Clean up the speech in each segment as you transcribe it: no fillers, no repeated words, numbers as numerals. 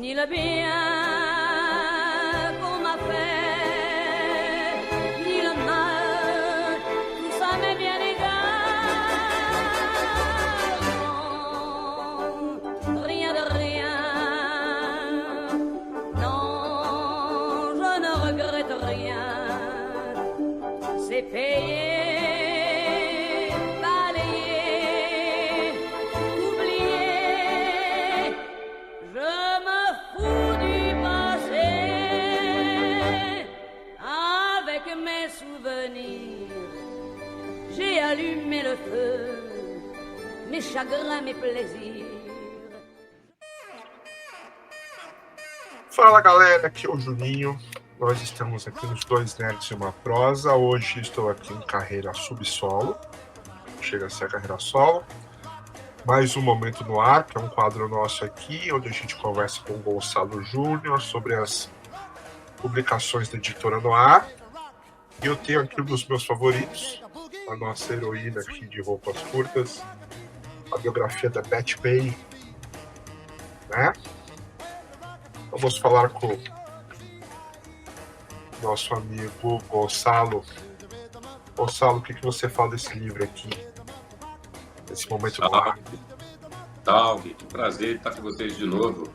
ni le bien qu'on m'a fait, ni le mal, tout ça m'est bien égal. Non, rien de rien. Non, je ne regrette rien. C'est payé. J'ai allumé le feu, mes chagrins, mes plaisirs. Fala galera, aqui é o Juninho. Nós estamos aqui nos Dois Nerds e uma Prosa. Hoje estou aqui em carreira subsolo. Chega a ser a carreira solo. Mais um Momento no Ar, que é um quadro nosso aqui, onde a gente conversa com o Gonçalo Júnior sobre as publicações da editora Noir. E eu tenho aqui um dos meus favoritos, a nossa heroína aqui de roupas curtas, a biografia da Betty Page, né? Vamos falar com o nosso amigo Gonçalo. Gonçalo, o que você fala desse livro aqui? Esse momento no ar. Salve, que prazer estar com vocês de novo.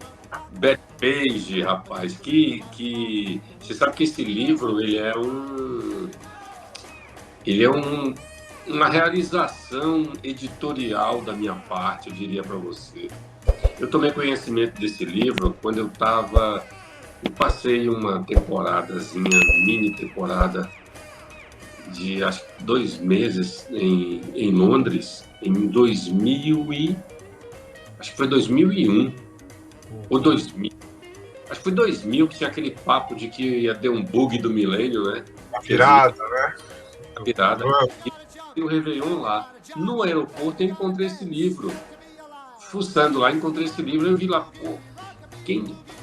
Betty Page, rapaz, que você sabe que esse livro ele é uma realização editorial da minha parte, eu diria para você. Eu tomei conhecimento desse livro quando eu passei uma temporadazinha, mini temporada de acho que 2 meses em Londres, em 2000 acho que foi 2001 ou 2000. Acho que foi 2000 que tinha aquele papo de que ia ter um bug do milênio, né? A virada, né? A virada. E o Réveillon lá. No aeroporto eu encontrei esse livro. Fuçando lá, encontrei esse livro e eu vi lá, pô,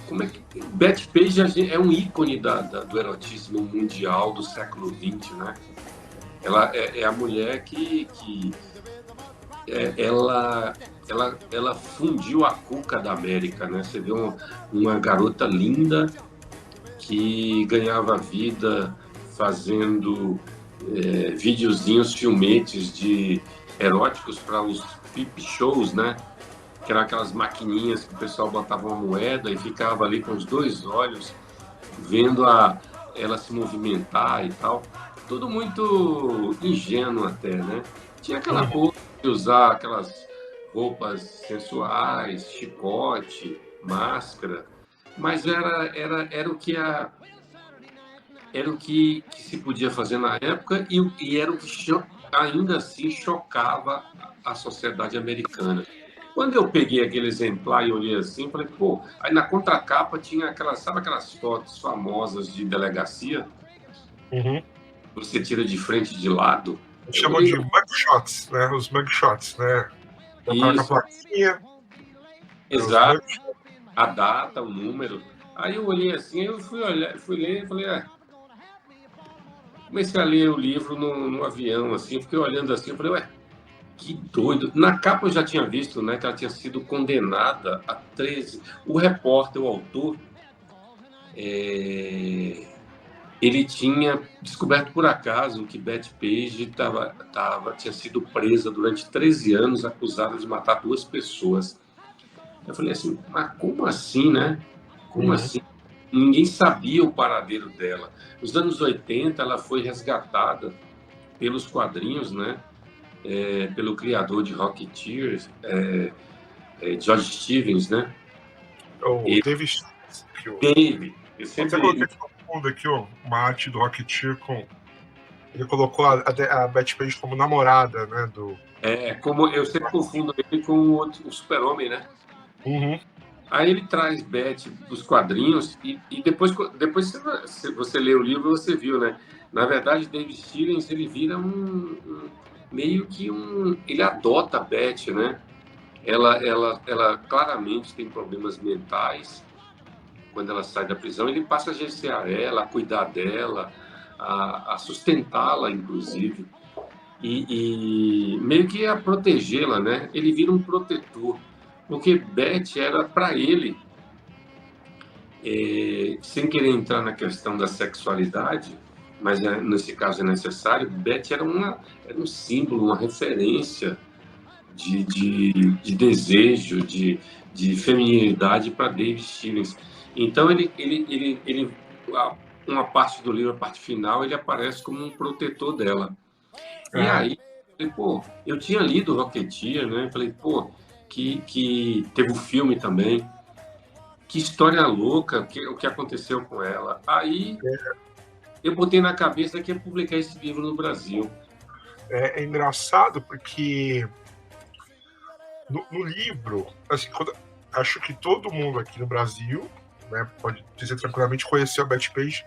como é que... Betty Page é um ícone do erotismo mundial do século XX, né? Ela é a mulher que ela fundiu a cuca da América, né? Você vê uma garota linda que ganhava vida fazendo videozinhos, filmetes de eróticos para os peep shows, né? Que eram aquelas maquininhas que o pessoal botava uma moeda e ficava ali com os 2 olhos vendo ela se movimentar e tal. Tudo muito ingênuo até, né? Tinha aquela coisa de usar aquelas roupas sensuais, chicote, máscara, mas era o que se podia fazer na época e era o que ainda assim chocava a sociedade americana. Quando eu peguei aquele exemplar e olhei assim, falei, pô, aí na contracapa tinha aquelas fotos famosas de delegacia? Uhum. Você tira de frente e de lado. Chamam de mugshots, né? Os mugshots, né? Coloca a plaquinha. Exato. A data, o número. Aí eu olhei assim, eu fui ler e falei, comecei a ler o livro no avião, assim, fiquei olhando assim, falei, que doido. Na capa eu já tinha visto, né, que ela tinha sido condenada a 13. O repórter, o autor, ele tinha descoberto por acaso que Betty Page tinha sido presa durante 13 anos, acusada de matar 2 pessoas. Eu falei assim, mas como assim, né? Como assim? Ninguém sabia o paradeiro dela. Nos anos 80, ela foi resgatada pelos quadrinhos, né? Pelo criador de Rocketeer, George Stevens, né? O David. David. Eu sempre coloquei no fundo aqui uma arte do Rocketeer com... Ele colocou a Betty Page como namorada, né? Como eu sempre confundo ele com o Super-Homem, né? Uhum. Aí ele traz Betty dos quadrinhos e depois se você lê o livro, você viu, né? Na verdade, David Stevens, ele vira meio que ele adota a Betty, né? Ela claramente tem problemas mentais quando ela sai da prisão. Ele passa a gerenciar ela, a cuidar dela, a sustentá-la, inclusive, e meio que a protegê-la, né? Ele vira um protetor, porque Betty era para ele sem querer entrar na questão da sexualidade, mas nesse caso é necessário, Beth era um símbolo, uma referência de desejo, de feminilidade para David Stevens. Então, uma parte do livro, a parte final, ele aparece como um protetor dela. E aí, falei, pô, eu tinha lido Rocketeer, né? Falei, pô, que teve um filme também. Que história louca, o que aconteceu com ela. Aí, eu botei na cabeça que ia publicar esse livro no Brasil. É engraçado porque no livro, assim, acho que todo mundo aqui no Brasil, né, pode dizer tranquilamente, conheceu a Betty Page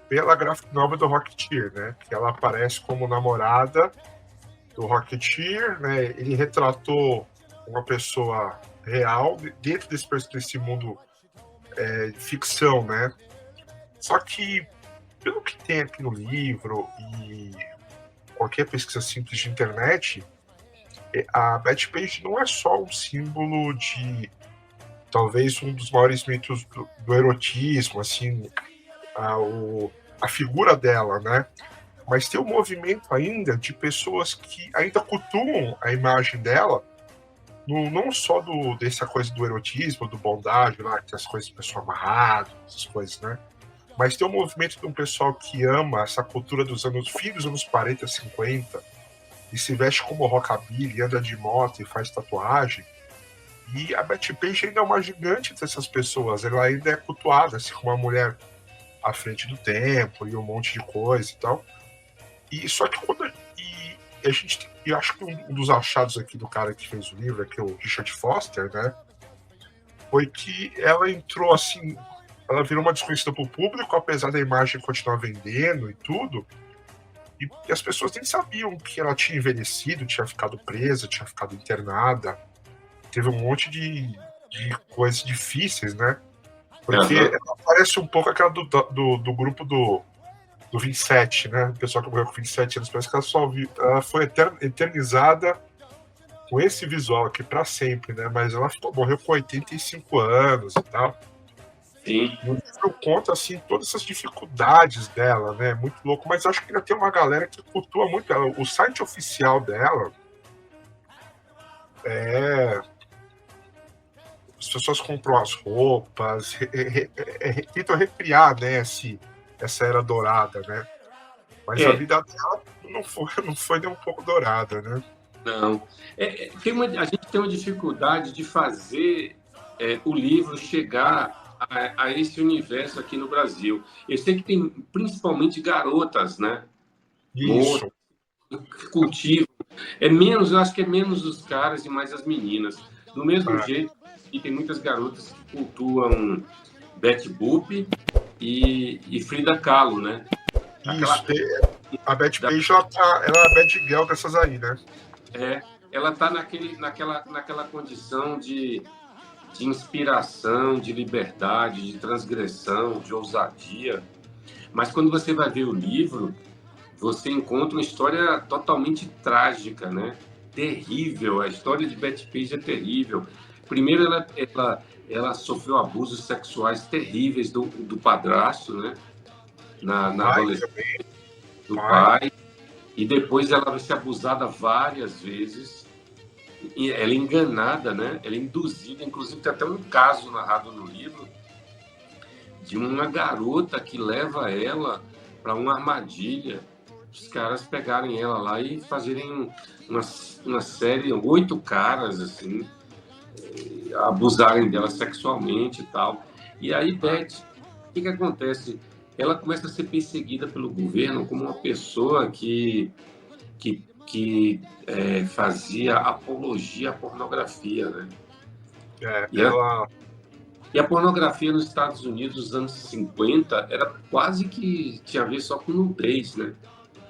pela graphic novel do Rocketeer, né? Que ela aparece como namorada do Rocketeer, né? Ele retratou uma pessoa real dentro desse mundo de ficção, né? Só que, pelo que tem aqui no livro e qualquer pesquisa simples de internet, a Betty Page não é só um símbolo de talvez um dos maiores mitos do erotismo, assim, a figura dela, né? Mas tem um movimento ainda de pessoas que ainda cultuam a imagem dela, não só dessa coisa do erotismo, do bondade, lá, que as coisas de pessoa amarrada, essas coisas, né? Mas tem um movimento de um pessoal que ama essa cultura fim dos anos 40, 50, e se veste como rockabilly, anda de moto e faz tatuagem. E a Betty Page ainda é uma gigante dessas pessoas, ela ainda é cultuada, assim, como uma mulher à frente do tempo e um monte de coisa e tal. E só que eu acho que um dos achados aqui do cara que fez o livro, que é o Richard Foster, né, foi que ela entrou assim, ela virou uma desconhecida para o público, apesar da imagem continuar vendendo e tudo, e as pessoas nem sabiam que ela tinha envelhecido, tinha ficado presa, tinha ficado internada, teve um monte de coisas difíceis, né? Porque ela parece um pouco aquela do grupo do 27, né? O pessoal que morreu com 27 anos, parece que ela foi eternizada com esse visual aqui para sempre, né? Mas ela morreu com 85 anos e tal. Sim. E o livro conta, assim, todas essas dificuldades dela, né? Muito louco, mas acho que ainda tem uma galera que cultua muito ela. O site oficial dela as pessoas compram as roupas, tentam recriar, né, essa era dourada, né? Mas a vida dela não foi nem um pouco dourada, né? Não. A gente tem uma dificuldade de fazer o livro chegar a esse universo aqui no Brasil. Eu sei que tem principalmente garotas, né? Isso. Moças, que cultivam. Eu acho que é menos os caras e mais as meninas. Do mesmo jeito, e tem muitas garotas que cultuam Betty Boop e Frida Kahlo, né? Isso. A Betty Page, ela é a Bad Girl dessas aí, né? Ela está naquela condição de inspiração, de liberdade, de transgressão, de ousadia. Mas quando você vai ver o livro, você encontra uma história totalmente trágica, né? Terrível. A história de Betty Page é terrível. Primeiro, ela sofreu abusos sexuais terríveis do padrasto, né? Na adolescência, do pai. E depois ela vai ser abusada várias vezes. E ela é enganada, né? Ela é induzida. Inclusive, tem até um caso narrado no livro de uma garota que leva ela para uma armadilha. Os caras pegarem ela lá e fazerem uma série, 8 caras, assim, abusarem dela sexualmente e tal. E aí, Beth, o que acontece? Ela começa a ser perseguida pelo governo como uma pessoa que fazia apologia à pornografia, né? E a pornografia nos Estados Unidos nos anos 50 era quase que tinha a ver só com nudez, né?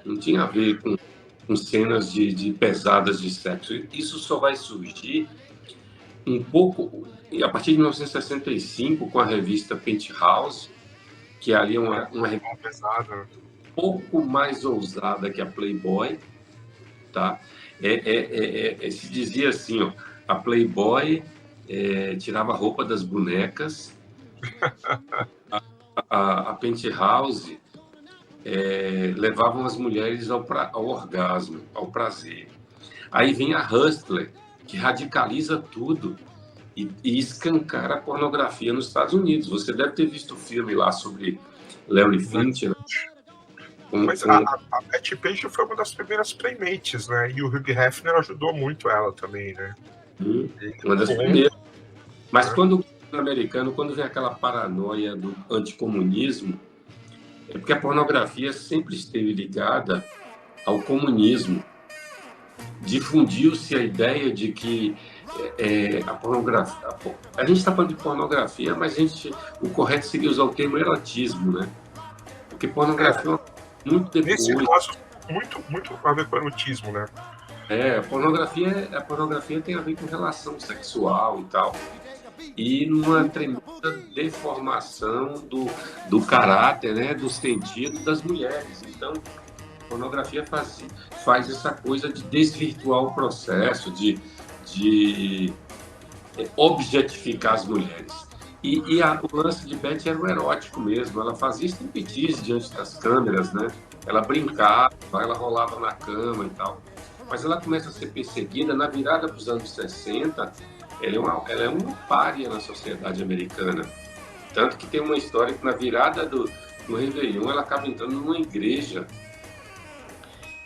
Não tinha a ver com cenas de pesadas de sexo. Isso só vai surgir um pouco a partir de 1965 com a revista Penthouse, que ali é uma revista pesada, um pouco mais ousada que a Playboy, tá? Se dizia assim, ó, a Playboy tirava a roupa das bonecas A Penthouse levavam as mulheres ao orgasmo, ao prazer. Aí vem a Hustler, que radicaliza tudo e escancara a pornografia nos Estados Unidos. Você deve ter visto o filme lá sobre Larry Finch, né? Mas a Betty Page foi uma das primeiras playmates, né? E o Hugh Hefner ajudou muito ela também, né? Uma das primeiras. Mas quando o americano, quando vem aquela paranoia do anticomunismo, é porque a pornografia sempre esteve ligada ao comunismo. Difundiu-se a ideia de que a pornografia... A gente está falando de pornografia, mas o correto seria usar o termo erotismo, né? Porque pornografia muito depois... Nesse caso, muito a ver com erotismo, né? A pornografia tem a ver com relação sexual e tal. E numa tremenda deformação do caráter, né, do sentido das mulheres. Então, a pornografia faz essa coisa de desvirtuar o processo, de objetificar as mulheres. O lance de Betty era o erótico mesmo. Ela fazia striptease diante das câmeras, né? Ela brincava, ela rolava na cama e tal. Mas ela começa a ser perseguida na virada dos anos 60. Ela é uma pária na sociedade americana. Tanto que tem uma história que na virada do Réveillon ela acaba entrando numa igreja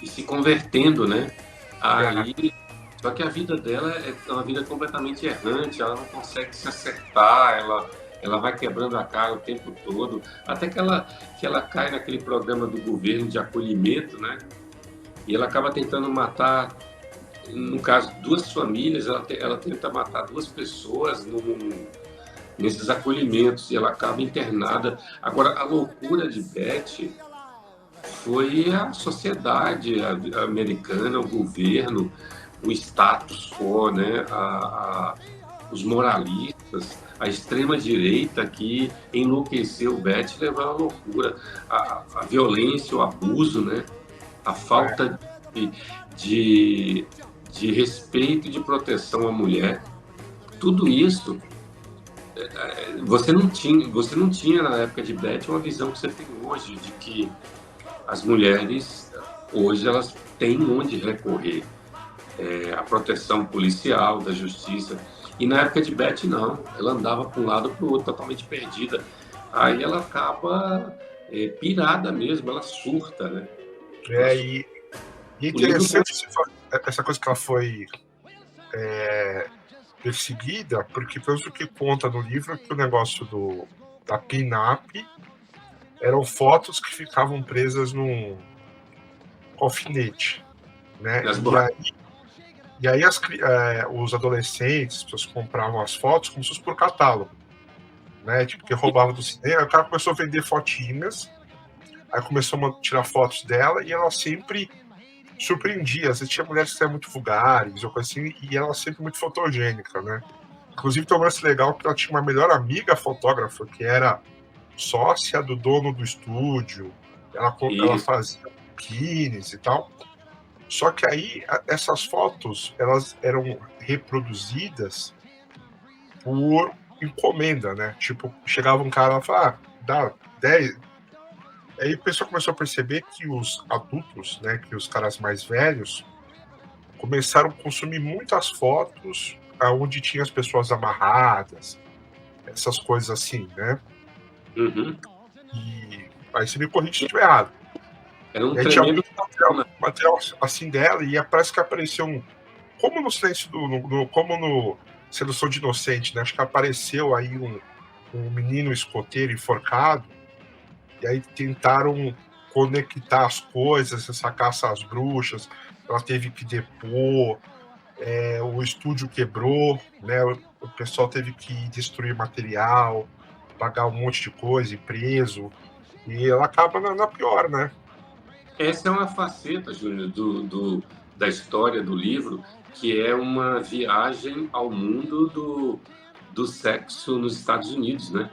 e se convertendo, né? Aí, só que a vida dela é uma vida completamente errante, ela não consegue se acertar, ela vai quebrando a cara o tempo todo, até que ela cai naquele programa do governo de acolhimento, né? E ela acaba tentando matar, no caso, 2 famílias, ela tenta matar 2 pessoas nesses acolhimentos, e ela acaba internada. Agora, a loucura de Betty foi a sociedade americana, o governo, o status quo, né? Os moralistas, a extrema-direita que enlouqueceu Betty, levou à loucura. A violência, o abuso, né? A falta de respeito e de proteção à mulher, tudo isso você não tinha na época de Betty uma visão que você tem hoje, de que as mulheres hoje elas têm onde recorrer, a proteção policial, da justiça. E na época de Betty não, ela andava para um lado para o outro, totalmente perdida. Aí ela acaba pirada mesmo, ela surta, né? E interessante essa coisa que ela foi perseguida, porque pelo que conta no livro, que o negócio da pin-up eram fotos que ficavam presas num alfinete, né? E aí os adolescentes, as pessoas compravam as fotos como se fosse por catálogo, né? Tipo, que roubava do cinema. Aí o cara começou a vender fotinhas, aí começou a tirar fotos dela e ela sempre surpreendia. Às vezes tinha mulheres que eram muito vulgares ou coisa assim, e ela sempre muito fotogênica, né? Inclusive tem um lance legal que ela tinha uma melhor amiga fotógrafa, que era sócia do dono do estúdio. Ela fazia biquínis e tal. Só que aí essas fotos elas eram reproduzidas por encomenda, né? Tipo, chegava um cara e falava, dá 10. Aí o pessoal começou a perceber que os adultos, né, que os caras mais velhos, começaram a consumir muitas fotos onde tinha as pessoas amarradas, essas coisas assim, né? Uhum. E aí você me corrige se estiver errado. Era um tremendo material assim dela, e parece que apareceu como no silêncio como no Sedução de Inocente, né? Acho que apareceu aí um menino escoteiro enforcado, e aí tentaram conectar as coisas, sacar essas bruxas, ela teve que depor, o estúdio quebrou, né? O pessoal teve que destruir material, pagar um monte de coisa, ir preso, e ela acaba na pior, né? Essa é uma faceta, Júnior, da história do livro, que é uma viagem ao mundo do sexo nos Estados Unidos, né?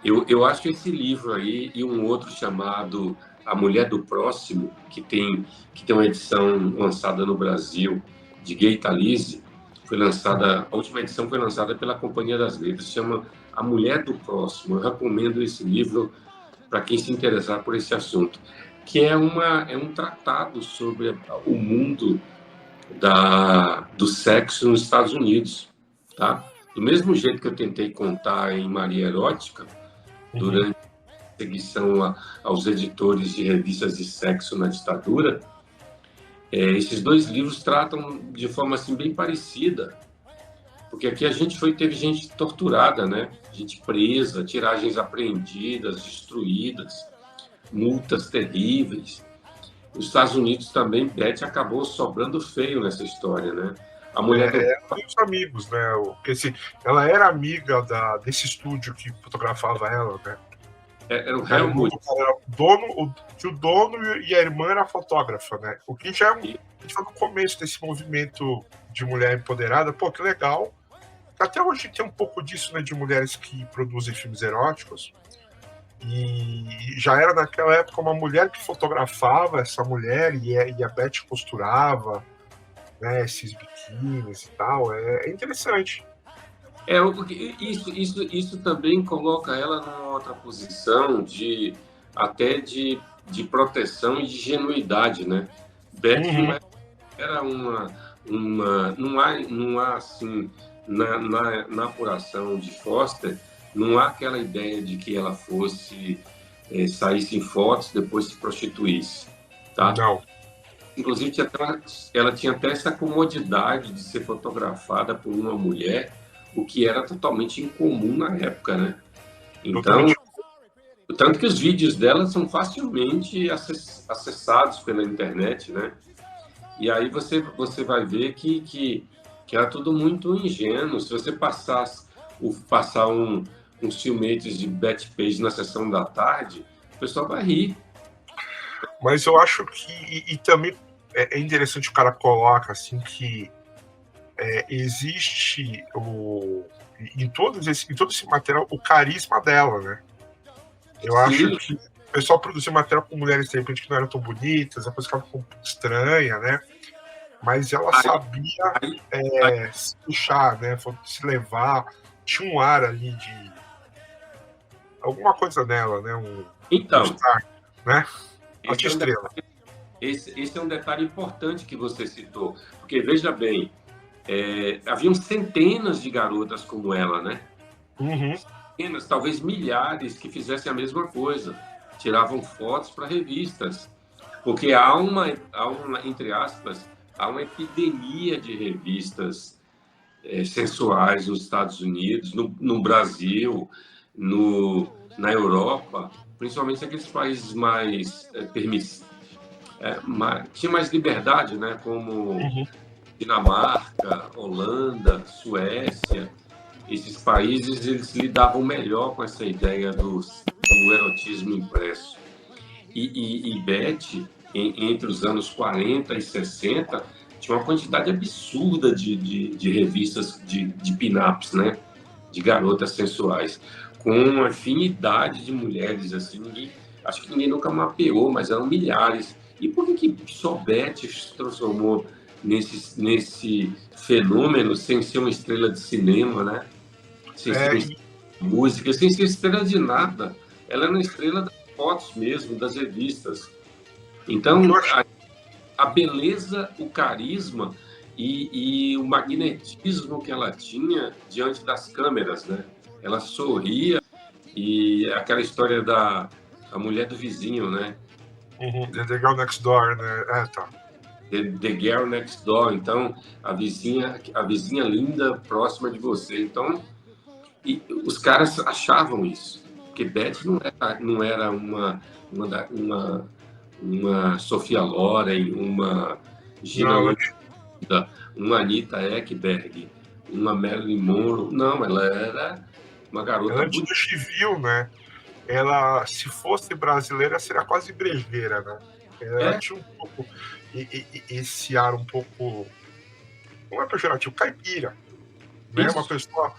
Eu acho que esse livro aí e um outro chamado A Mulher do Próximo, que tem uma edição lançada no Brasil de Gay Talese, a última edição foi lançada pela Companhia das Letras, chama A Mulher do Próximo. Eu recomendo esse livro para quem se interessar por esse assunto, que é um tratado sobre o mundo do sexo nos Estados Unidos, tá? Do mesmo jeito que eu tentei contar em Maria Erótica, durante a perseguição aos editores de revistas de sexo na ditadura, esses dois livros tratam de forma assim bem parecida, porque aqui teve gente torturada, né? Gente presa, tiragens apreendidas, destruídas, multas terríveis. Os Estados Unidos também, Beth acabou sobrando feio nessa história, né? A mulher do... Os amigos, né? Porque assim, ela era amiga desse estúdio que fotografava ela, né? Era o Helmut. O dono e a irmã era fotógrafa, né? O que já a gente foi no começo desse movimento de mulher empoderada. Pô, que legal. Até hoje tem um pouco disso, né? De mulheres que produzem filmes eróticos. E já era naquela época uma mulher que fotografava essa mulher e a Beth costurava, né, esses biquínis e tal. É interessante. Isso também coloca ela numa outra posição até de proteção e de genuidade, né? Beth não era não há assim, na apuração de Foster, não há aquela ideia de que ela fosse saísse em fotos, depois se prostituísse, tá? Não. Inclusive, ela tinha até essa comodidade de ser fotografada por uma mulher, o que era totalmente incomum na época, né? Então, tanto que os vídeos dela são facilmente acessados pela internet, né? E aí você vai ver que era tudo muito ingênuo. Se você passar uns filmetes de Beth Page na sessão da tarde, o pessoal vai rir. Mas eu acho que e também é interessante, o cara coloca assim que existe em todo esse material o carisma dela, né? Eu Sim. acho que o pessoal produzia material com mulheres de repente que não eram tão bonitas, a coisa ficava um pouco estranha, né? Mas ela sabia se puxar, né? Se levar, tinha um ar ali de alguma coisa nela, né? Então, star, né? Estrela. Esse é um detalhe importante que você citou, porque veja bem, haviam centenas de garotas como ela, né? Centenas, talvez milhares que fizessem a mesma coisa, tiravam fotos para revistas, porque há uma, entre aspas, há uma epidemia de revistas sensuais nos Estados Unidos, no Brasil, na Europa, principalmente aqueles países mais tinha mais liberdade, né? Como Dinamarca, Holanda, Suécia. Esses países eles lidavam melhor com essa ideia do erotismo impresso. E Beth, entre os anos 40 e 60, tinha uma quantidade absurda de revistas de pin-ups, né? De garotas sensuais, com uma afinidade de mulheres, assim, acho que ninguém nunca mapeou, mas eram milhares. E por que só Beth se transformou nesse fenômeno sem ser uma estrela de cinema, né? Sem ser uma estrela de música, sem ser estrela de nada. Ela era uma estrela das fotos mesmo, das revistas. Então, a beleza, o carisma e o magnetismo que ela tinha diante das câmeras, né? Ela sorria e aquela história da mulher do vizinho, né? The Girl Next Door, né? Tá. The Girl Next Door. Então, a vizinha linda próxima de você. Então, e os caras achavam isso, porque Beth não era uma Sofia Loren, uma Gina Lolita, uma Anita Ekberg, uma Marilyn Monroe. Não, ela era uma garota bonita. Civil, né? Ela, se fosse brasileira, seria quase brejeira, né? Ela tinha um pouco esse ar um pouco, não é pejorativo, caipira, né? Uma pessoa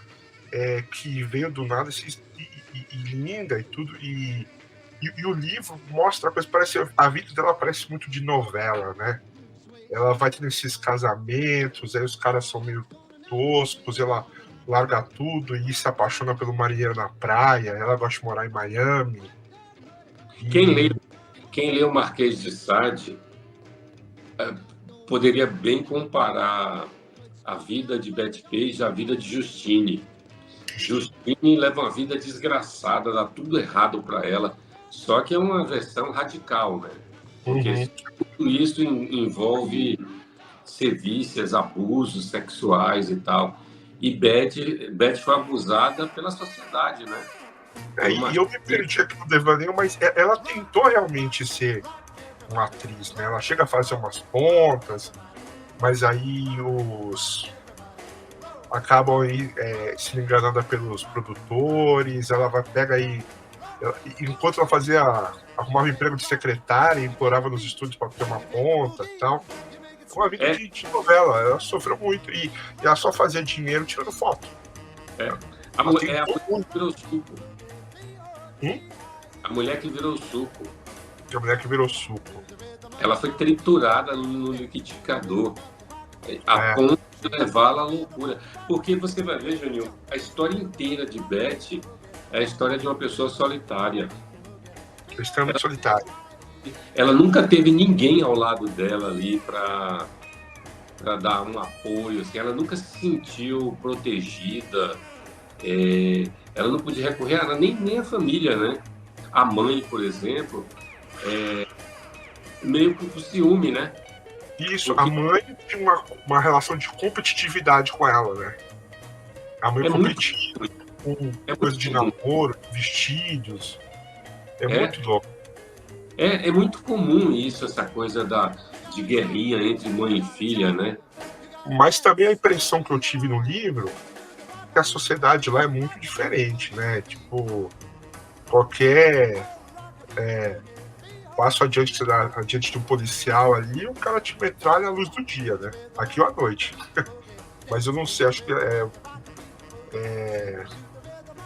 que veio do nada e linda e tudo, e o livro mostra a coisa, a vida dela parece muito de novela, né? Ela vai tendo esses casamentos, aí os caras são meio toscos, ela larga tudo e se apaixona pelo marinheiro na praia. Ela gosta de morar em Miami. Quem E lê, quem lê o Marquês de Sade poderia bem comparar a vida de Betty Page à vida de Justine. Justine leva uma vida desgraçada, dá tudo errado para ela, só que é uma versão radical, né? Porque Uhum. tudo isso envolve sevícias, abusos sexuais e tal. E Betty foi abusada pela sociedade, né? Por E uma... eu me perdi aqui no devaneio, mas ela tentou realmente ser uma atriz, né? Ela chega a fazer umas pontas, mas aí os acabam aí, se enganando pelos produtores. Ela pega aí, enquanto ela arrumava um emprego de secretária, implorava nos estúdios para ter uma ponta e tal. Uma vida É, de novela. Ela sofreu muito e ela só fazia dinheiro tirando foto. é. Ela É a tentou mulher que muito. virou suco. A mulher que virou suco. A mulher que virou suco. Ela foi triturada no liquidificador, a É, ponto de levá-la à loucura. Porque você vai ver, Juninho, a história inteira de Betty é a história de uma pessoa solitária. extremamente solitária. Ela nunca teve ninguém ao lado dela ali para dar um apoio. Assim. Ela nunca se sentiu protegida. Ela não podia recorrer a nada, nem a família, né? A mãe, por exemplo, meio que por ciúme, né? Isso, a Porque mãe tinha uma relação de competitividade com ela, né? A mãe é muito, competia com é coisa muito de comum. namoro, vestidos. É É, muito louco. é muito comum isso, essa coisa de guerrinha entre mãe e filha, né? Mas também a impressão que eu tive no livro é que a sociedade lá é muito diferente, né? Tipo, qualquer passo adiante de um policial ali, o cara te metralha à luz do dia, né? Aqui ou à noite. Mas eu não sei, acho que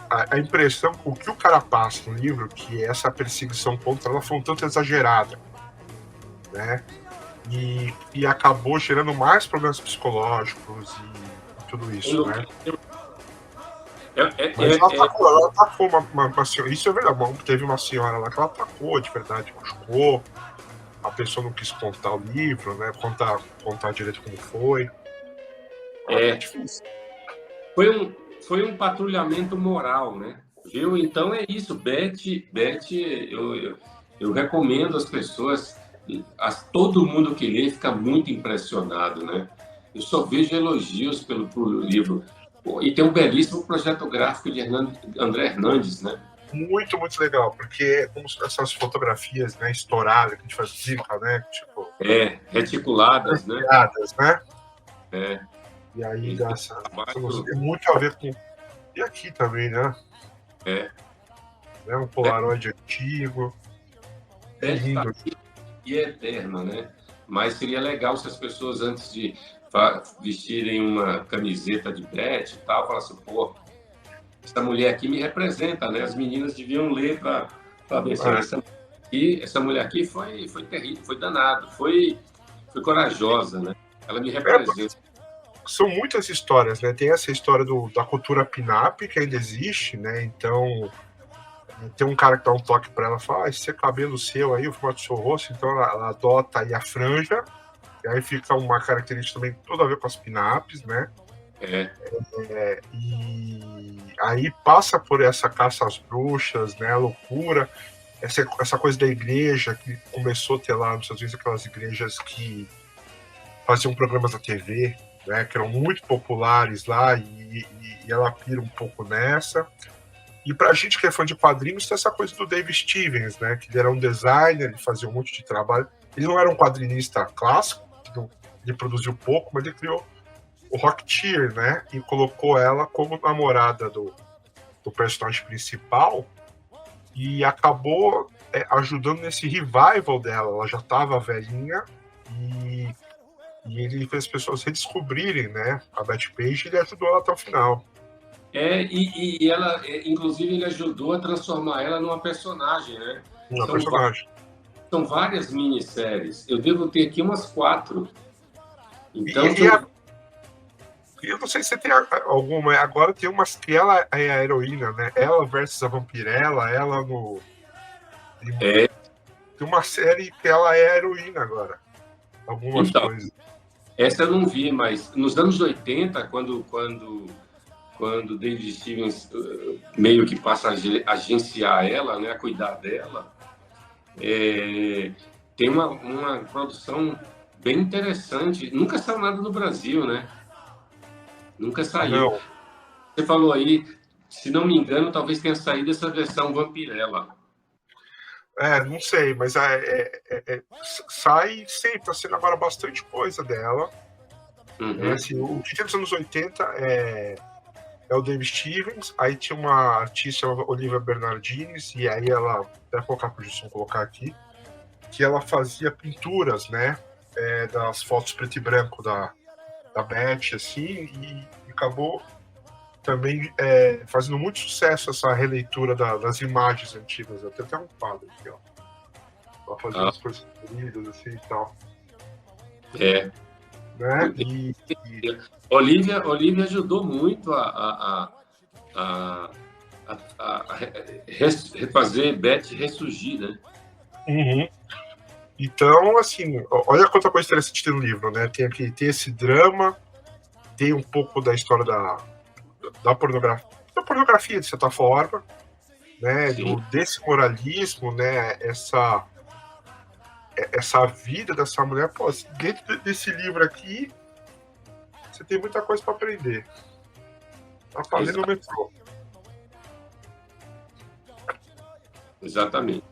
a impressão, o que o cara passa no livro, que essa perseguição contra ela foi um tanto exagerada, né? E acabou gerando mais problemas psicológicos e tudo isso, né? Mas É, ela atacou uma senhora. Isso é verdade. Teve uma senhora lá que ela atacou de verdade, machucou. A pessoa não quis contar o livro, né? Contar direito como foi. É é, difícil. foi um patrulhamento moral, né? Viu? Então é isso, Betty, eu recomendo às pessoas, todo mundo que lê fica muito impressionado, né? Eu só vejo elogios pelo livro. Pô, e tem um belíssimo projeto gráfico de André Hernandes, né? Muito, muito legal, porque é como essas fotografias, né, estouradas que a gente faz zica, né? Tipo, Reticuladas, né? piadas, né? É, E aí ele dá fez essa trabalho, tem muito a ver com. E aqui também, né? é, Um Polaroid antigo. Bem Betty está lindo. aqui e é eterna, né? Mas seria legal se as pessoas, antes de vestirem uma camiseta de Betty e tal, falassem, pô, essa mulher aqui me representa, né? As meninas deviam ler para ver assim, É, essa mulher aqui foi terrível, foi danado, foi corajosa, né? Ela me é, representa. são muitas histórias, né? Tem essa história da cultura pin-up que ainda existe, né? Então, tem um cara que dá um toque para ela, fala, esse é cabelo seu aí, o formato do seu rosto, então ela adota aí a franja, e aí fica uma característica também toda a ver com as pin-ups, né? É, E aí passa por essa caça às bruxas, né? A loucura, essa coisa da igreja que começou a ter lá nos Estados Unidos, aquelas igrejas que faziam programas na TV, né? Que eram muito populares lá, e ela pira um pouco nessa. E pra gente que é fã de quadrinhos, tem essa coisa do Dave Stevens, né? Que ele era um designer, ele fazia um monte de trabalho. Ele não era um quadrinista clássico, ele produziu pouco, mas ele criou o Rocketeer, né? E colocou ela como namorada do personagem principal e acabou ajudando nesse revival dela. Ela já estava velhinha e ele fez as pessoas redescobrirem, né? A Betty Page, e ele ajudou ela até o final. e ela, inclusive, ele ajudou a transformar ela numa personagem, né? Uma São, personagem. são várias minisséries. Eu devo ter aqui umas 4. E, Então, e, a, E eu não sei se você tem alguma. Agora tem umas que ela é a heroína, né? Ela versus a Vampirella, ela no. É, Tem uma série que ela é a heroína agora. Algumas então, coisas. essa eu não vi, mas nos anos 80, quando David Stevens meio que passa a agenciar ela, né, a cuidar dela, tem uma produção bem interessante. Nunca saiu nada no Brasil, né? Nunca saiu. Não. Você falou aí, se não me engano, talvez tenha saído essa versão Vampirella. Não sei, mas sai sempre, tá sendo agora bastante coisa dela. Uhum. Assim, o que tem nos anos 80 é o Dave Stevens, aí tinha uma artista, Olivia Bernardines, e aí ela, até colocar para o Gilson colocar aqui, que ela fazia pinturas, né, das fotos preto e branco da Beth, assim, e acabou também fazendo muito sucesso essa releitura das imagens antigas. Eu tenho até um quadro aqui, ó. Ela fazia as coisas coloridas, assim, e tal. É. Né? Olivia ajudou muito a refazer Beth ressurgir, né? Uhum. Então, assim, olha quanta coisa interessante tem no livro, né? Tem esse drama, tem um pouco da história da pornografia, de certa forma, né? Desse moralismo, né? Essa vida dessa mulher, pô, dentro desse livro aqui, você tem muita coisa para aprender. Tá fazendo o metrô. Exatamente.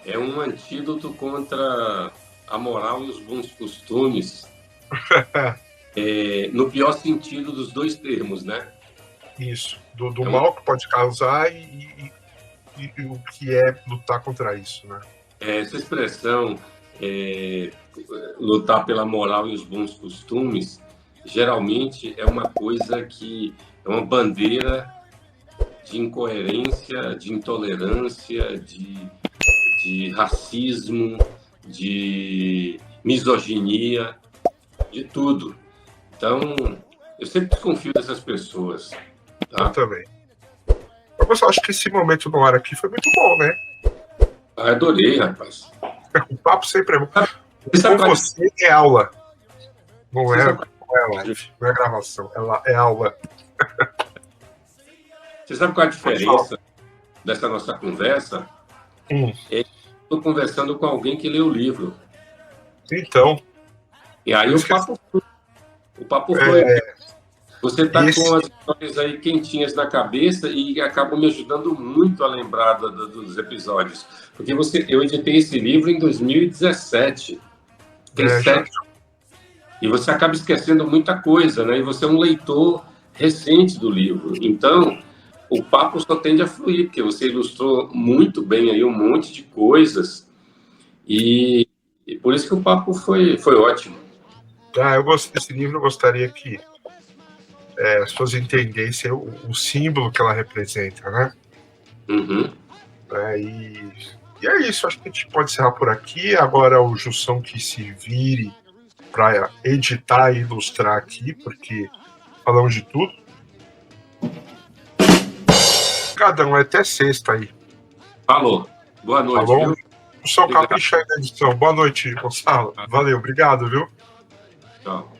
É um antídoto contra a moral e os bons costumes, no pior sentido dos dois termos, né? Isso. Do mal que pode causar e o que é lutar contra isso, né? Essa expressão, lutar pela moral e os bons costumes, geralmente é uma coisa que é uma bandeira de incoerência, de intolerância, de racismo, de misoginia, de tudo. Então, eu sempre desconfio dessas pessoas. Tá? Eu também. Mas eu acho que esse momento no ar aqui foi muito bom, né? Adorei, rapaz. O papo sempre é bom. Com você é aula. Não é live, não é gravação, é aula. Você sabe qual é a diferença dessa nossa conversa? Estou conversando com alguém que lê o livro. Então. E aí o papo foi. Você está com as histórias aí quentinhas na cabeça e acabam me ajudando muito a lembrar dos episódios. Porque eu editei esse livro em 2017. Tem 7. E você acaba esquecendo muita coisa, né? E você é um leitor recente do livro. Então, o papo só tende a fluir, porque você ilustrou muito bem aí um monte de coisas. E por isso que o papo foi ótimo. Eu gostei desse livro, eu gostaria que as pessoas entendessem o símbolo que ela representa, né? Uhum. E é isso, acho que a gente pode encerrar por aqui. Agora o Jussão que se vire para editar e ilustrar aqui, porque falamos de tudo. Cada um até sexta aí. Falou. Boa noite. Falou? O São Capricha aí na edição. Boa noite, Gonçalo. Valeu, obrigado, viu? Tchau.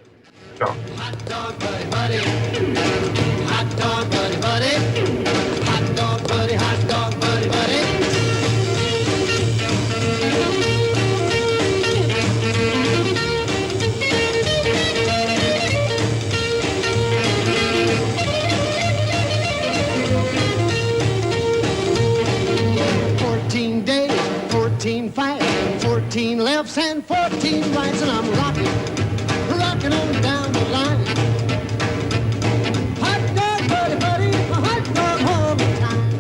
Tchau. Hot dog buddy, buddy. Hot dog buddy, buddy. Hot dog buddy, hot dog buddy, buddy. Days, 14 fights, 14 lefts and 14 rights, and I'm rocking on down the line. Hot dog buddy, buddy, hot dog all the time.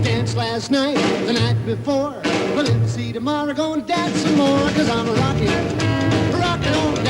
Danced last night, the night before, but let's see tomorrow, gonna dance some more, 'cause I'm rocking on